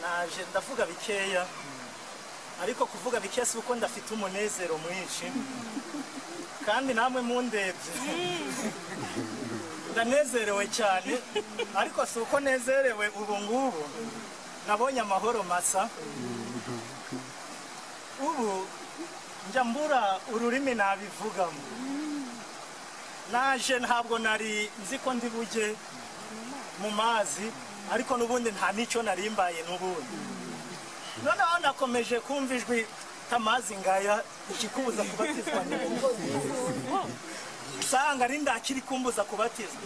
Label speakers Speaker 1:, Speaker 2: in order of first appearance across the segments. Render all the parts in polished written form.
Speaker 1: naje ndavuga bikeya ariko kuvuga bikeya si uko ndafite umunezero mwinshi kandi namwe mundebye ndanezerewe cyane ariko si uko nezerewe ubu ngubu nabonye amahoro masa ubu njya mbura ururimi nabivugamo naje ntabwo nari nzi ko ndi bujye mu mazi ariko n'ubundi nta n'icyo narimbaye n'ubundi noneho nakomeje kumva ijwi tamazi ngaya ikikubuza kubatizwa usanga ari ndakiri kumbuza kubatizwa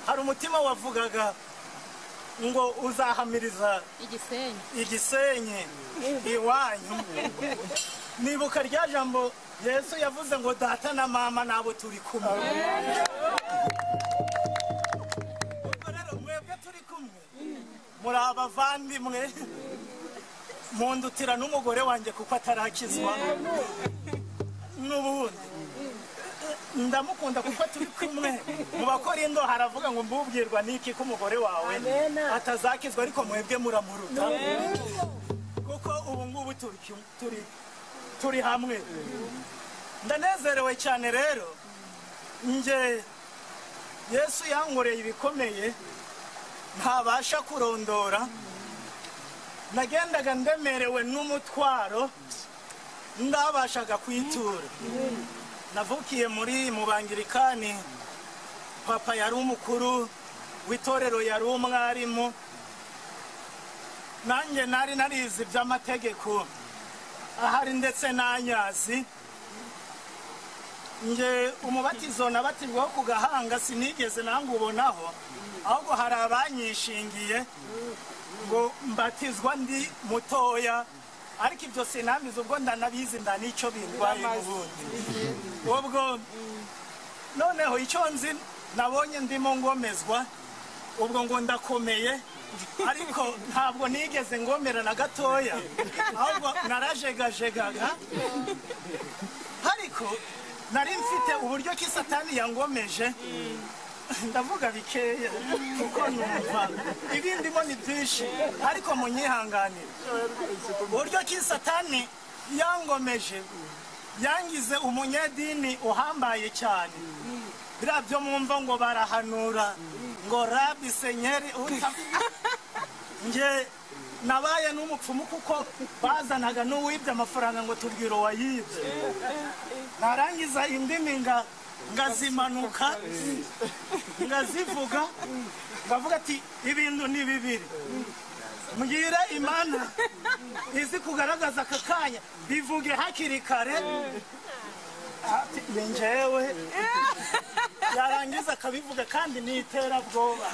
Speaker 1: hari umutima wavugaga ngo uzahamiriza igisenyi iwanyu nibuka rya jambo Yesu yavuze ngo data na mama nabo turi kumwe ubwo rero mwebwe turi kumwe muri abavandimwe mundutira n'umugore wanjye kuko atarakizwa n'ubundi ndamukunda kuko turi kumwe mu Bakorindo haravuga ngo mbubwirwa niki ko umugore wawe atazakizwa ariko mwebwe muramuruta kuko ubu ngubu turi hamwe ndanezerewe cyane rero nje Yesu yankoreye ibikomeye ntabasha kurondora nagendaga ndemerewe n'umutwaro ndabashaga kwitura navukiye muri mubangirikani papa yari umukuru w'itorero yari umwarimu nanjye nari narizi by'amategeko ahari ndetse n'anyazi nje umubatizo nabatizwaho ku gahanga sinigeze nangubonaho ahubwo hari abanyishingiye ngo mbatizwa ndi mutoya ariko ibyo sinamize ubwo ndanabizi ndanico bindwaye n'ubundi ubwo noneho icyo nzi nabonye ndimo ngomezwa ubwo ngo ndakomeye ariko ntabwo nigeze ngomera na gatoya ahubwo narajegajegaga ariko nari mfite uburyo ki Satani yangomeje ndavuga bikeya kuko numva ibindimo ni byinshi ariko munyihanganire uburyo ki Satani yangomeje yangize umunyedini uhambaye cyane birabyo mwumva ngo barahanura ngo rabi senyeri nje nabaye n'umupfumu kuko bazanaga n'uwibye amafaranga ngo tubwire uwayibye narangiza indimi ngazimanuka ngazivuga ngavuga ati ibintu ni bibiri mbwira Imana izi kugaragaza aka kanya bivuge hakiri kare ati njyewe yarangiza akabivuga kandi ni iterabwoba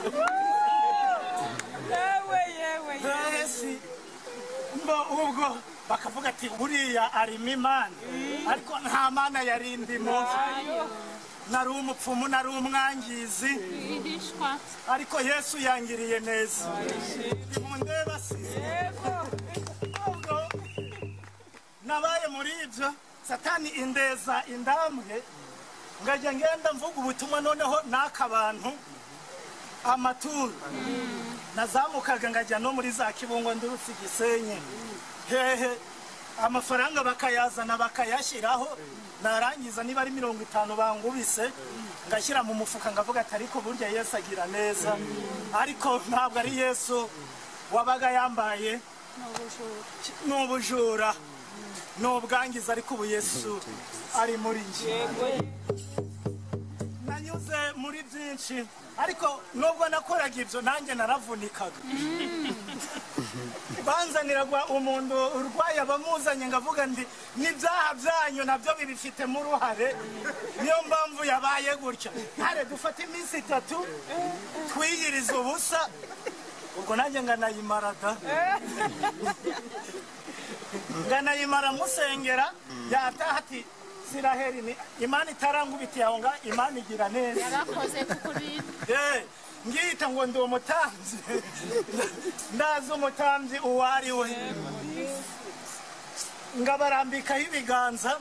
Speaker 1: yewe ubwo bakavuga ati buriya arimo Imana ariko nta Mana yari ndimo nari umupfumu nari umwangizi ariko Yesu yangiriye neza ndeba si ubwo nabaye muri ibyo Satani indeza indambwe ngajya ngenda mvuga ubutumwa noneho n'akabantu amaturu nazamukaga ngajya no muri za Kibungo ndurutse Gisenyi hehe amafaranga bakayazana bakayashyiraho narangiza niba ari 50 bangubise ngashyira mu mufuka ngavuga ati ariko burya Yesu agira neza ariko ntabwo ari Yesu wabaga yambaye n'ubujura n'ubwangiza ariko ubu Yesu ari muri nje nanyuze muri byinshi ariko nubwo nakoraga ibyo nanjye naravunikaga banzaniragwa umuntu urwaye abamuzanye ngavuga ndi n'ibyaha byanyu nabyo bibifitemo uruhare niyo mpamvu yabaye gutya ntare dufate iminsi 3 twiyiriza ubusa ubwo nanjye nganayimara da nganayimara musengera yataha ati Siraheri ni Imana itarangubitiye aho nga Imana igira neza yarakoze kukurinda ngita ngo ndi umutamzi ndazi umutamzi uwari we ngabarambikaho ibiganza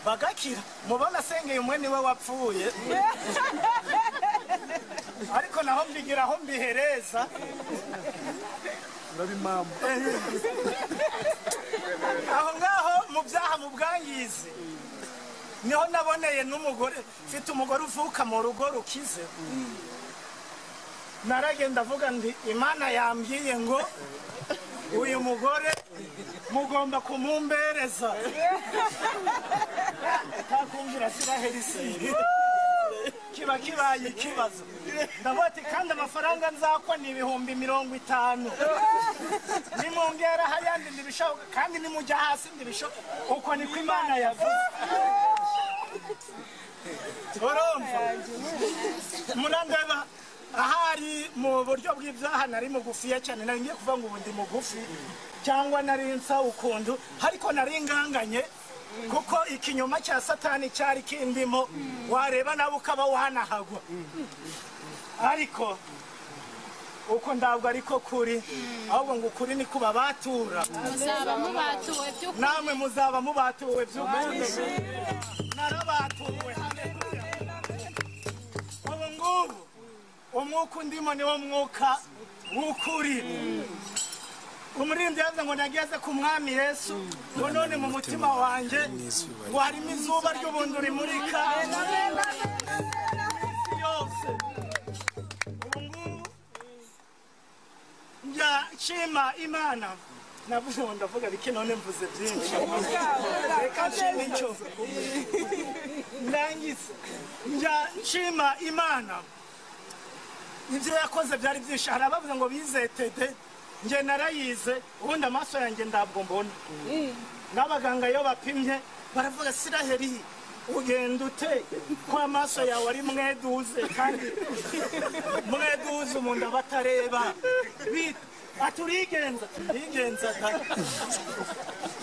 Speaker 1: bagakira mubona sengeye umwe niwe wapfuye ariko naho mbigira aho mbihereza
Speaker 2: urabimama
Speaker 1: aho ngaho mu byaha mu bwangizi niho naboneye n'umugore mfite umugore uvuka mu rugo rukize naragenda avuga ndi Imana yambwiye ngo uyu mugore mugomba kumumbereza takumvira siraherisiri kiba kibaye ikibazo ndaboti kandi amafaranga nzakwa ni 50,000 nimongera hayandi ndibishoboka kandi nimujya hasi ndibishoboka uko niko Imana yavuze urumva murandeba ahari mu buryo bw'ibyaha nari mugufiya cyane nari ngiye kuvuga ngo ubu ndi mugufi cyangwa nari nsa ukundu ariko nari nganganye kuko ikinyoma cya Satani cyari kindimo wareba nabo ukaba wanahagwa ariko uko ndabwo ariko kuri ahubwo ngo ukuri ni kuba batura
Speaker 3: muzaba mubatuwe by'ukuri
Speaker 1: namwe muzaba mubatuwe by'ukuri narabatuwe ubu ngubu umwuka ndimo niwo mwuka w'ukuri umurindi yavuze ngo nageze ku mwami Yesu ngo none mu mutima wanjye ngo harimo izuba ry'ubundi rimurika yose ubu ngubu nshima Imana navuze ngo ndavuga bike none mvuze byinshi reka nshima icyo ndangiza nshima Imana ibyo yakoze byari byinshi hari abavuze ngo bizetede nge narayize ubundi amaso yanjye ndabwo mbona n'abaganga iyo bapimye baravuga Siraheri ugenda ute ko amaso yawe ari mweduze kandi mweduze umuntu aba atareba aturigenza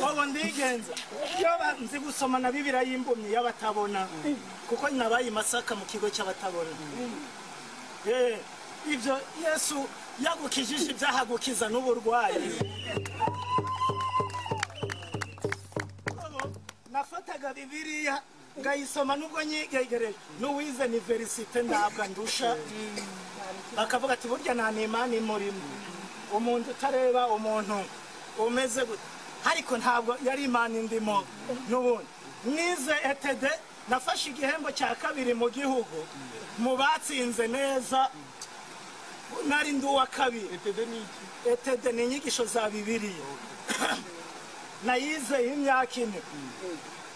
Speaker 1: wowe ndigenza iyo nzi gusoma na Bibiliya y'imbumyi y'abatabona kuko nabaye Masaka mu kigo cy'abatabona ibyo Yesu yagukijije ibyaha gukiza n'uburwayi nafataga Bibiliya ngayisoma nubwo nyigegereje n'uwize universite ndabwa ndusha bakavuga ati burya nta n'Imana imurimo umuntu utareba umuntu umeze gute ariko ntabwo yari Imana indimo n'ubundi nize etede nafashe igihembo cya kabiri mu gihugu mu batsinze neza nari ndi uwa kabiri etede ni inyigisho za Bibiliya nayize imyaka 4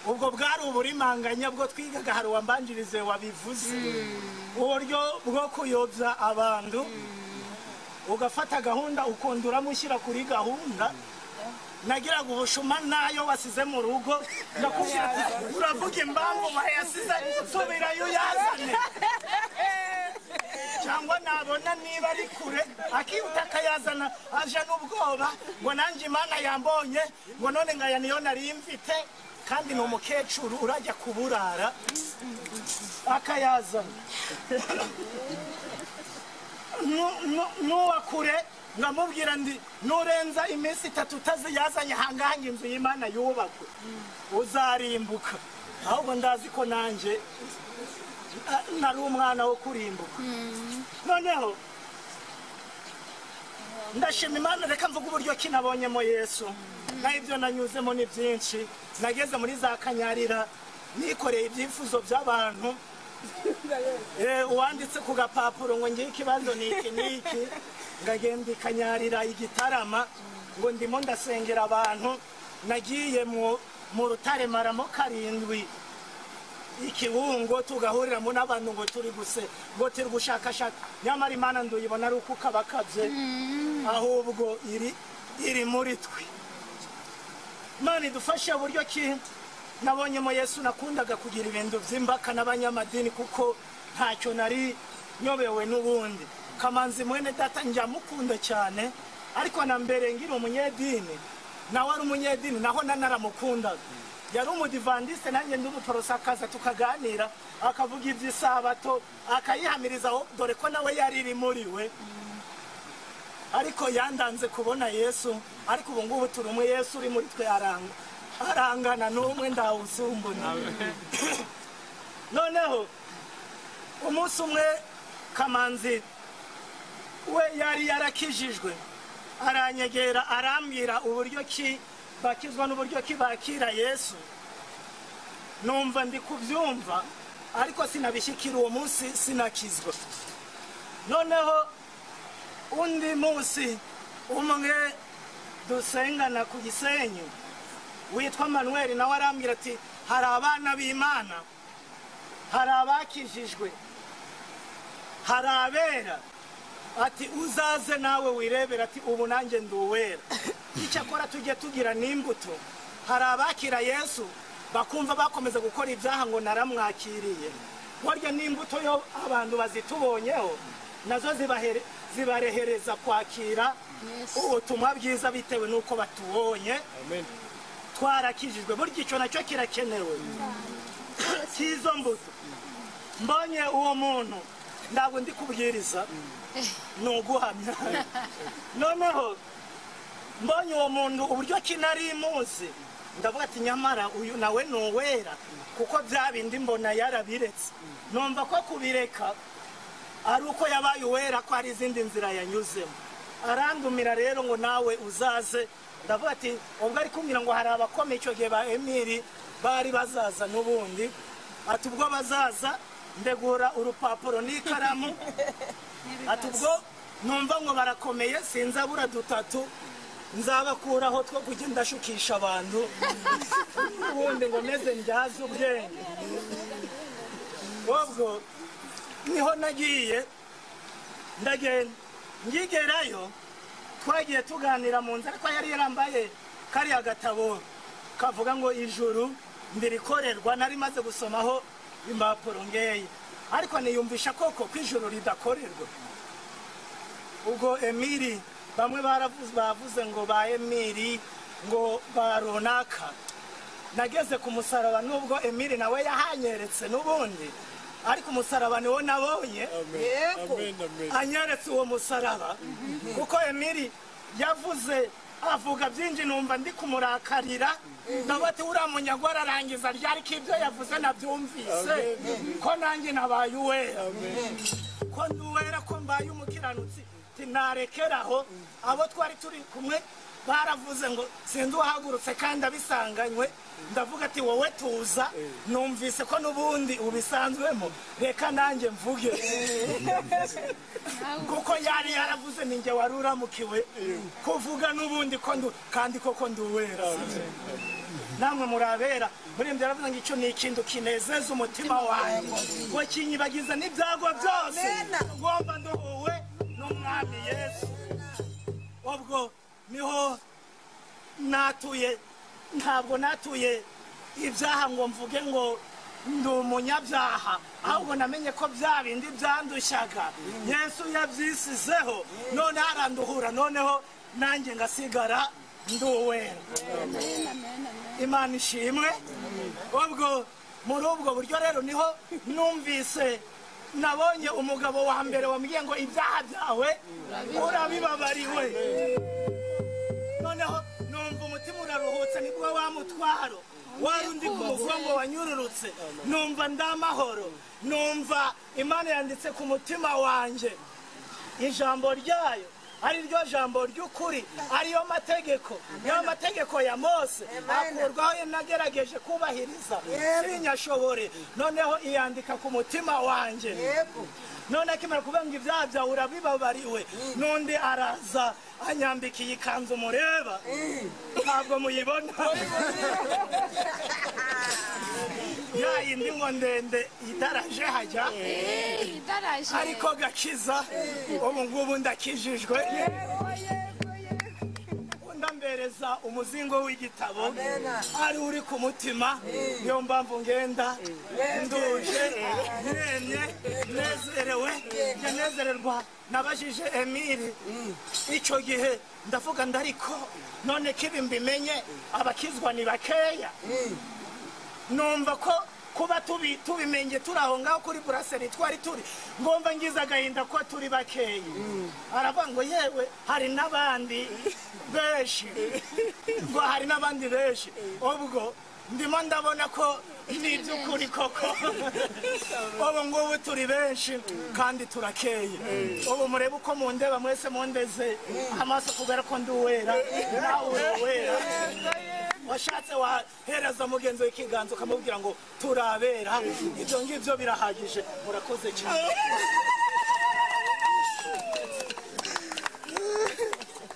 Speaker 1: ubwo bwari uburimanganya bwo twigaga hari uwambanjirize wabivuze uburyo bwo kuyobya abantu ugafata gahunda ukondura mushyira kuri gahunda nagiraga ubushuma nayo wasize mu rugo ndakubwira uravuga impamvu bayasize subirayo yazane cyangwa nabona niba ari kure akihuta akayazana aje n'ubwoba ngo nanjye Imana yambonye ngo none ngaya niyo nari mfite kandi ni umukecuru urajya kuburara akayazana n'uwa kure ngamubwira ndi nurenza iminsi 3 utaziyazanye hangahanga inzu y'Imana yubakwe uzarimbuka ahubwo ndazi ko nanjye nari umwana wo kurimbuka noneho ndashima Imana reka mvuga uburyo kinabonyemo Yesu na ibyo nanyuzemo ni byinshi nageze muri za Kanyarira nikoreye ibyifuzo by'abantu uwanditse ku gapapuro ngo ngiye ikibazo niki ngagenda Kanyarira igitarama ngo ndimo ndasengera abantu nagiye mu rutare maramo 7 ikibungo tugahuriramo n'abantu ngo turi turi gushakashaka nyamara Imana nduyibona ari uko kabakabye ahubwo iri muri twe Imana idufashe uburyo ki nabonyemo Yesu nakundaga kugira ibintu by'imbaka n'abanyamadini kuko ntacyo nari nyobewe n'ubundi Kamanzi mwene data njya mukunda cyane ariko na mbere ngira umunyedini nawe ari umunyedini naho naramukundaga yari umudivandiste nanjye nd'umuporosakaza tukaganira akavuga iby'isabato akayihamirizaho dore ko nawe yari iri muri we ariko yandanze kubona Yesu ariko ubu ngubu turi umwe Yesu uri muri twe arangana n'umwe ndawusumbuna noneho umunsi umwe kamanzi we yari yarakijijwe aranyegera arambwira uburyo ki bakizwa n'uburyo ki bakira Yesu. Numva ndi kubyumva ariko sinabishyikira uwo munsi sinakizwa. Noneho undi munsi umwe dusengana ku Gisenyi witwa Manuel nawe arambwira ati hari abana b'Imana, hari abakijijwe, hari abera, ati uzaze nawe wirebera, ati ubu nanjye nduwera. Icyakora tujye tugira n'imbuto, hari abakira Yesu bakumva bakomeza gukora ibyaha ngo naramwakiriye. Warya n'imbuto yo abantu bazitubonyeho nazo zibarehereza kwakira ubutumwa bwiza bitewe n'uko batubonye.
Speaker 2: Amen.
Speaker 1: Twarakijijwe, burya icyo nacyo kirakenewe cy'izo mbuto. Mbonye uwo muntu ntabwo ndi kubwiriza, ni uguhamya. Noneho mbonye uwo muntu uburyo kinari muzi, ndavuga ati nyamara uyu nawe nuwera, kuko bya bindi mbona yarabiretse. Numva ko kubireka ari uko yabaye uwera, ko hari izindi nzira yanyuzemo. Arandumira rero ngo nawe uzaze. Ndavuga ati ubwo ari kumbwira ngo hari abakomeye icyo gihe ba Emiri bari bazaza n'ubundi, ati ubwo bazaza ndegura urupapuro n'ikaramu, ati ubwo numva ngo barakomeye sinzabura dutatu nzabakuraho two kugenda shukisha abantu ubundi ngo meze ndyaze ubwenge. Ubwo niho nagiye ndagenda ngigerayo, twagiye tuganira mu nzira, ariko yari yarambaye kariya gatabo kavuga ngo ijuru ndirikorerwa, nari maze gusomaho impapuro ngeye, ariko niyumvisha koko ko ijuru ridakorerwa. Ubwo Emiri bamwe bavuze ngo ba Emiri ngo barunaka, nageze ku musaraba, nubwo Emiri nawe yahanyeretse n'ubundi, ariko umusaraba niwo nabonye. Anyeretse uwo musaraba, kuko Emiri yavuze avuga byinshi numva ndi kumurakarira. Ndabati uriya munyagwa arangiza ryari ko ibyo yavuze nabyumvise, ko nanjye nabaye uwera, ko nduwera, ko mbaye umukiranutsi. Narekeraho abo twari turi kumwe baravuze ngo sinzi uwahagurutse kandi abisanganywe. Ndavuga ati wowe tuza, numvise ko n'ubundi ubisanzwemo, reka nanjye mvuge. Kuko yari yaravuze ninjye wari uramukiwe kuvuga n'ubundi ko kandi koko nduwera. Namwe murabera, murimbye aravuze ngo icyo ni ikintu kinezeza umutima wanjye, ngo kinyibagiza n'ibyago byose, ngomba nduhuwe n'umwami Yesu. Ubwo niho natuye, ntabwo natuye ibyaha ngo mvuge ngo ndi umunyabyaha, ahubwo namenye ko bya bindi byandushyaga Yesu yabyisizeho, none aranduhura, noneho nanjye ngasigara nduwera. Imana ishimwe. Ubwo muri ubwo buryo rero niho numvise, nabonye umugabo wa mbere wambwiye ngo ibyaha byawe urabibabariwe. Noneho numva umutima uraruhutse, nibwo wa mutwaro wari undi ku mugongo wanyururutse, numva ndamahoro, numva Imana yanditse ku mutima wanjye ijambo ryayo, ari ryo jambo ry'ukuri, ariyo mategeko, niyo mategeko ya Mose akurwaho nagerageje kubahiriza sinyashobore, noneho iyandika ku mutima wanjye. None akimara kuvuga ngo ibyaha byawe urabibabariwe, n'undi araza anyambika iyi kanzu mureba, ntabwo muyibona, ya yindi ngo ndende idaraje hajya, ariko gakiza. Ubu ngubu ndakijijwe, ndambereza umuzingo w'igitabo ari uri ku mutima, niyo mpamvu ngenda nduje nemye nezerewe, nezererwa. Nabajije Emiri icyo gihe, ndavuga ndariko none kibi mbimenye abakizwa ni bakeya. Numva ko kuba tubimenye turi aho ngaho kuri buraseri twari turi, ngomba ngize agahinda ko turi bakeya. Aravuga ngo yewe hari n'abandi benshi, ngo hari n'abandi benshi. Ubwo ndimo ndabona ko ni iby'ukuri koko ubu ngubu turi benshi kandi turakeye ubu murebe uko mundeba mwese mundeze amaso kubera ko ndi uwera nawe uri uwera washatse wahereza mugenzi w'ikiganza ukamubwira ngo turabera ibyo ngibyo birahagije murakoze cyane